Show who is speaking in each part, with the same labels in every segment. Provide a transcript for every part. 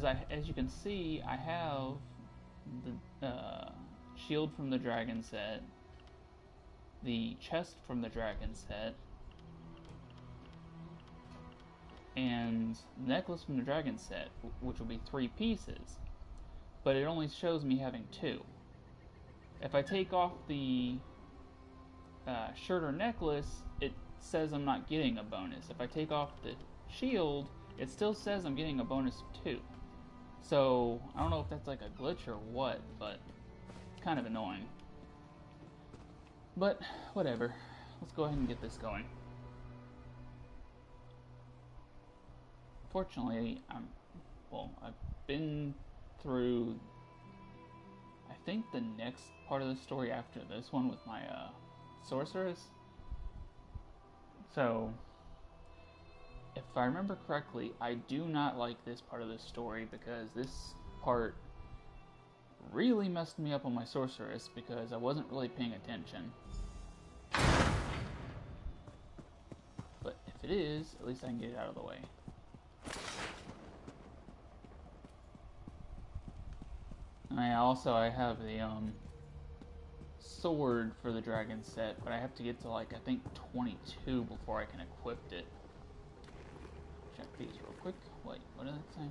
Speaker 1: as you can see, I have the shield from the dragon set, the chest from the dragon set, and the necklace from the dragon set, which will be 3 pieces, but it only shows me having 2. If I take off the shirt or necklace, it says I'm not getting a bonus. If I take off the shield, it still says I'm getting a bonus of 2. So, I don't know if that's like a glitch or what, but it's kind of annoying. But, whatever. Let's go ahead and get this going. Fortunately, I've been through, I think, the next part of the story after this one with my sorceress. So, if I remember correctly, I do not like this part of the story because this part really messed me up on my sorceress because I wasn't really paying attention. But if it is, at least I can get it out of the way. And I have the sword for the dragon set, but I have to get to like I think 22 before I can equip it. Check these real quick. Wait, what did that say?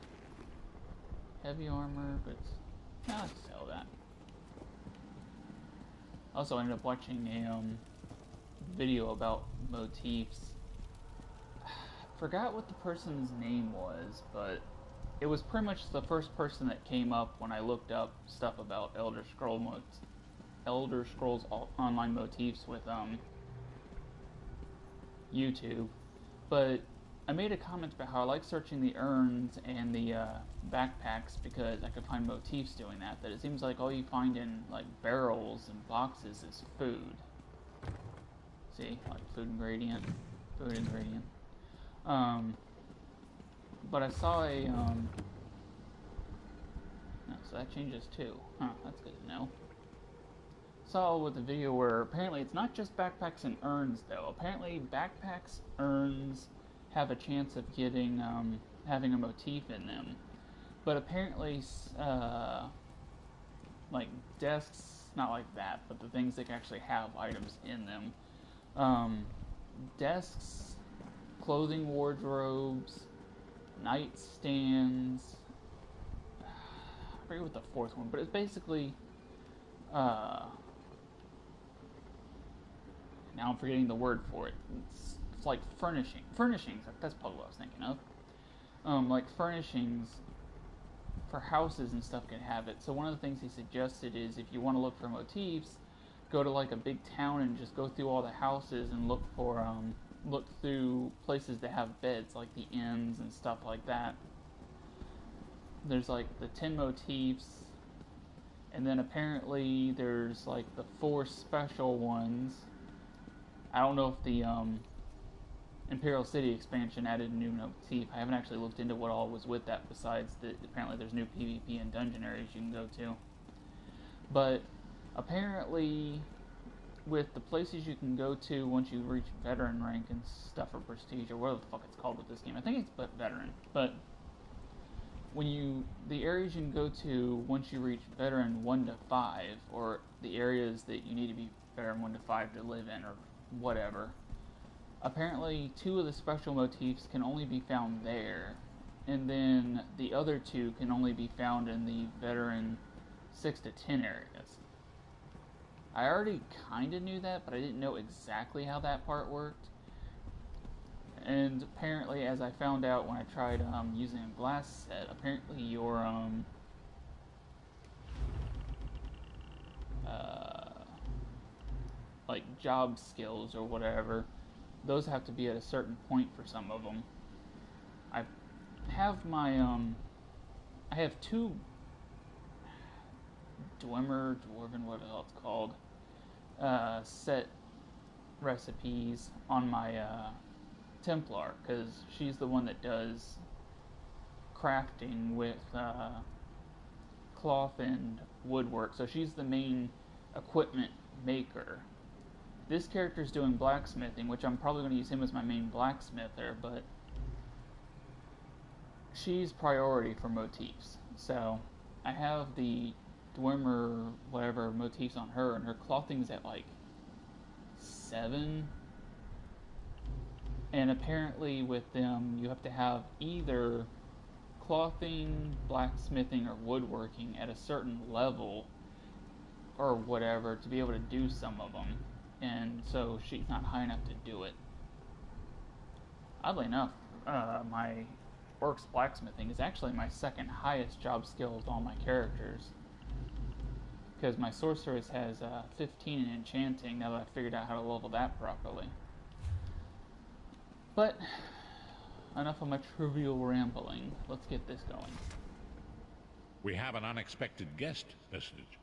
Speaker 1: Heavy armor, but no, let's sell that. Also, I ended up watching a video about motifs. Forgot what the person's name was, but it was pretty much the first person that came up when I looked up stuff about Elder Scrolls Online motifs with YouTube. But I made a comment about how I like searching the urns and the backpacks because I could find motifs doing that. That it seems like all you find in like barrels and boxes is food. See, like food ingredient. But I saw a no, so that changes too. Huh, that's good to know. Saw with the video where apparently it's not just backpacks and urns though. Apparently backpacks, urns have a chance of getting having a motif in them, but apparently like desks, not like that, but the things that actually have items in them, desks, clothing wardrobes, nightstands, I forget what the 4th one, but it's basically now I'm forgetting the word for it. It's like furnishings. That's probably what I was thinking of. Like furnishings for houses and stuff can have it. So one of the things he suggested is if you want to look for motifs, go to like a big town and just go through all the houses and look through places that have beds, like the inns and stuff like that. There's like the 10 motifs, and then apparently there's like the 4 special ones. I don't know if the Imperial City expansion added a new motif. I haven't actually looked into what all was with that besides that apparently there's new PvP and dungeon areas you can go to. But apparently with the places you can go to once you reach veteran rank and stuff, or prestige, or whatever the fuck it's called with this game. I think it's veteran. But the areas you can go to once you reach veteran 1 to 5, or the areas that you need to be veteran 1 to 5 to live in, or whatever, apparently 2 of the special motifs can only be found there, and then the other 2 can only be found in the veteran 6 to 10 areas. I already kinda knew that, but I didn't know exactly how that part worked. And apparently, as I found out when I tried using a glass set, apparently your like job skills or whatever, those have to be at a certain point for some of them. I have my I have 2 Dwemer, Dwarven, whatever the hell it's called, set recipes on my Templar, because she's the one that does crafting with cloth and woodwork, so she's the main equipment maker. This character's doing blacksmithing, which I'm probably going to use him as my main blacksmither, but she's priority for motifs. So I have the Dwemer whatever motifs on her, and her clothing's at like 7. And apparently with them, you have to have either clothing, blacksmithing, or woodworking at a certain level or whatever to be able to do some of them. And so she's not high enough to do it. Oddly enough, my orc's blacksmithing is actually my second highest job skill of all my characters. Because my sorceress has 15 in enchanting now that I figured out how to level that properly. But enough of my trivial rambling. Let's get this going.
Speaker 2: We have an unexpected guest, Vestige.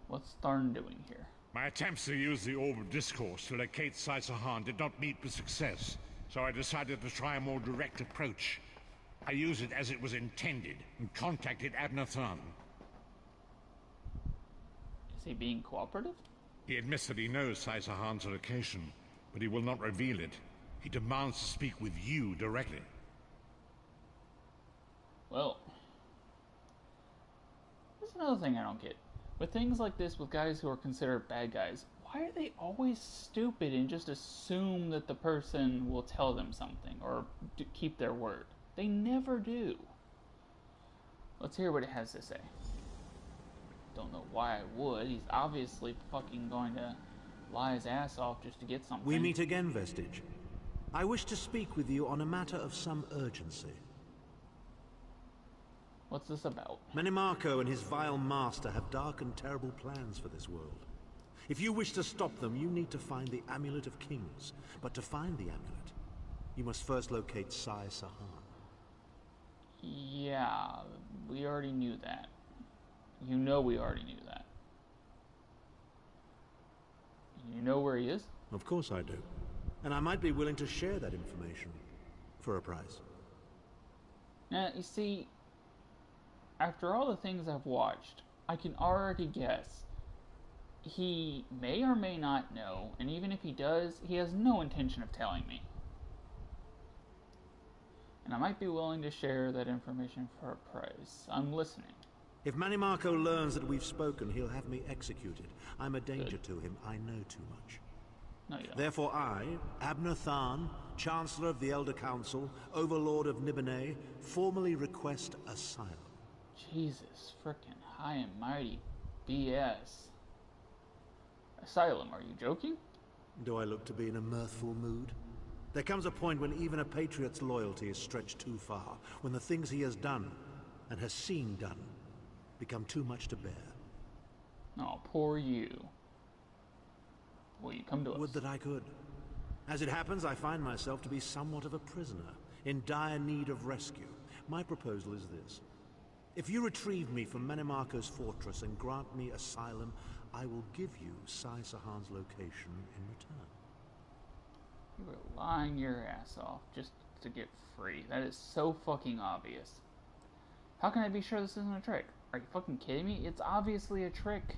Speaker 1: What's Tharn doing here?
Speaker 3: My attempts to use the Orb of Discourse to locate Sai-Sahan did not meet with success, so I decided to try a more direct approach. I used it as it was intended, and contacted Abner Tharn.
Speaker 1: Is he being cooperative?
Speaker 3: He admits that he knows Sai-Sahan's location, but he will not reveal it. He demands to speak with you directly.
Speaker 1: Well, there's another thing I don't get. With things like this, with guys who are considered bad guys, why are they always stupid and just assume that the person will tell them something or keep their word? They never do. Let's hear what it has to say. Don't know why I would. He's obviously fucking going to lie his ass off just to get something.
Speaker 4: We meet again, Vestige. I wish to speak with you on a matter of some urgency.
Speaker 1: What's this about?
Speaker 4: Manimarco and his vile master have dark and terrible plans for this world. If you wish to stop them, you need to find the Amulet of Kings. But to find the amulet, you must first locate Sai-Sahan.
Speaker 1: Yeah, we already knew that. You know we already knew that. You know where he is?
Speaker 4: Of course I do. And I might be willing to share that information. For a price.
Speaker 1: Now, you see, after all the things I've watched, I can already guess he may or may not know, and even if he does, he has no intention of telling me. And I might be willing to share that information for a price. I'm listening.
Speaker 4: If Manimarco learns that we've spoken, he'll have me executed. I'm a danger to him. I know too much.
Speaker 1: No, you don't.
Speaker 4: Therefore I, Abner Tharn, Chancellor of the Elder Council, Overlord of Nibene, formally request asylum.
Speaker 1: Jesus frickin' high and mighty BS. Asylum, are you joking?
Speaker 4: Do I look to be in a mirthful mood? There comes a point when even a patriot's loyalty is stretched too far, when the things he has done, and has seen done, become too much to bear.
Speaker 1: Oh, poor you. Will you come to us?
Speaker 4: Would that I could. As it happens, I find myself to be somewhat of a prisoner, in dire need of rescue. My proposal is this. If you retrieve me from Manimarco's fortress and grant me asylum, I will give you Sai-Sahan's location in return.
Speaker 1: You were lying your ass off just to get free. That is so fucking obvious. How can I be sure this isn't a trick? Are you fucking kidding me? It's obviously a trick.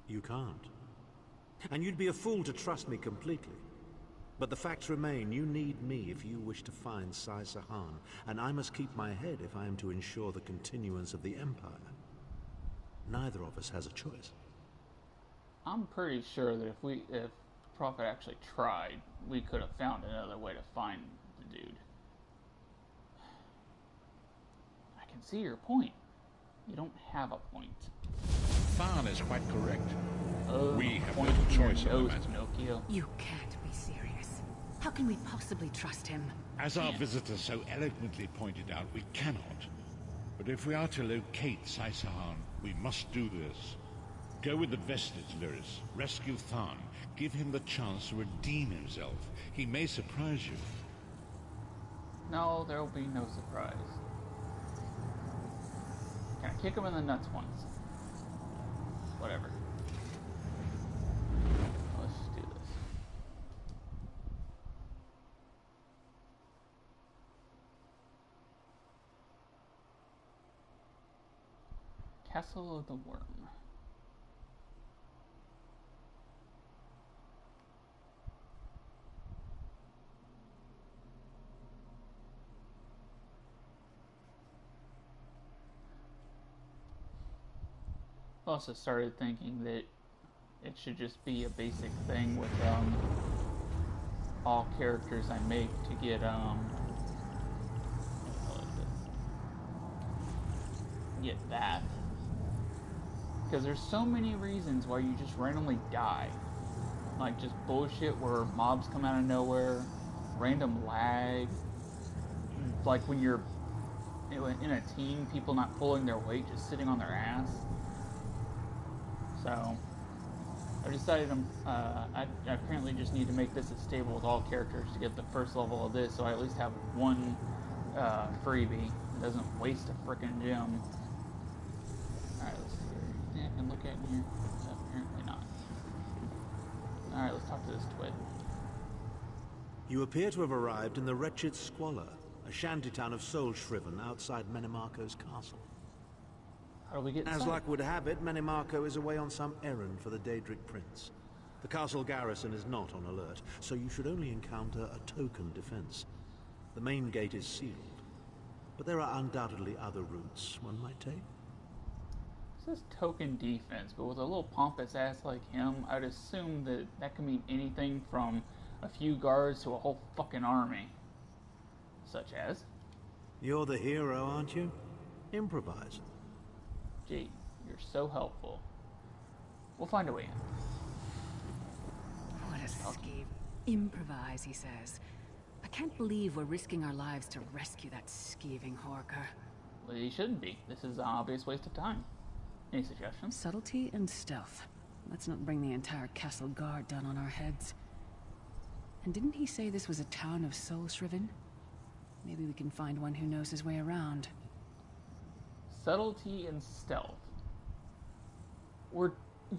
Speaker 4: You can't. And you'd be a fool to trust me completely. But the facts remain, you need me if you wish to find Sai-Sahan, and I must keep my head if I am to ensure the continuance of the Empire. Neither of us has a choice.
Speaker 1: I'm pretty sure that if Prophet actually tried, we could have found another way to find the dude. I can see your point. You don't have a point.
Speaker 2: Tharn is quite correct. We have
Speaker 1: point
Speaker 2: no
Speaker 1: in your
Speaker 2: choice on the
Speaker 1: nose,
Speaker 2: matter.
Speaker 1: Pinocchio.
Speaker 5: You can't be serious. How can we possibly trust him?
Speaker 2: As our visitor so eloquently pointed out, we cannot. But if we are to locate Sai-Sahan, we must do this. Go with the Vestige, Lyris. Rescue Tharn. Give him the chance to redeem himself. He may surprise you.
Speaker 1: No, there will be no surprise. Can I kick him in the nuts once? Whatever. Let's just do this. Castle of the Worm. also started thinking that it should just be a basic thing with all characters I make to get that, because there's so many reasons why you just randomly die, like just bullshit where mobs come out of nowhere, random lag, like when you're in a team, people not pulling their weight, just sitting on their ass. So I decided I apparently just need to make this as stable with all characters to get the first level of this, so I at least have one freebie. It doesn't waste a frickin' gem. Alright, let's see. Anything I can look at in here? Apparently not. Alright, let's talk to this twit.
Speaker 4: You appear to have arrived in the wretched Squalor, a shantytown of Soulshriven outside Menimarco's castle.
Speaker 1: How do we get inside?
Speaker 4: As luck would have it, Menimarco is away on some errand for the Daedric Prince. The castle garrison is not on alert, so you should only encounter a token defense. The main gate is sealed, but there are undoubtedly other routes one might take.
Speaker 1: This is token defense, but with a little pompous ass like him, I'd assume that that could mean anything from a few guards to a whole fucking army. Such as?
Speaker 4: You're the hero, aren't you? Improvise.
Speaker 1: Gee, you're so helpful. We'll find a way in.
Speaker 5: What a skeeve. Improvise, he says. I can't believe we're risking our lives to rescue that skeeving Horker.
Speaker 1: Well, he shouldn't be. This is an obvious waste of time. Any suggestions?
Speaker 5: Subtlety and stealth. Let's not bring the entire castle guard down on our heads. And didn't he say this was a town of Soulshriven? Maybe we can find one who knows his way around.
Speaker 1: Subtlety and stealth.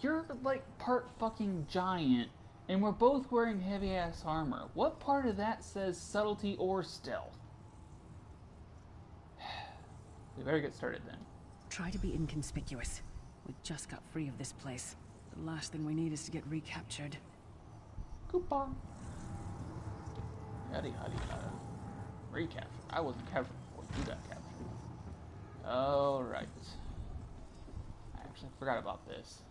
Speaker 1: You're like part fucking giant, and we're both wearing heavy ass armor. What part of that says subtlety or stealth? We better get started then.
Speaker 5: Try to be inconspicuous. We just got free of this place. The last thing we need is to get recaptured.
Speaker 1: Coupon. Yada yada yada. Recaptured. I wasn't captured before you got captured. Alright. I actually forgot about this.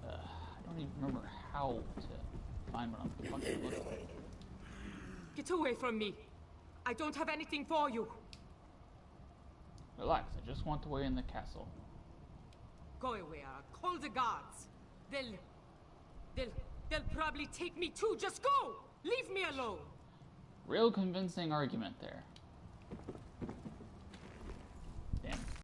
Speaker 1: I don't even remember how to find what I'm fucking looking for.
Speaker 6: Get away from me! I don't have anything for you!
Speaker 1: Relax, I just want the way in the castle.
Speaker 6: Go away, or call the guards. They'll probably take me too. Just go! Leave me alone!
Speaker 1: Real convincing argument there.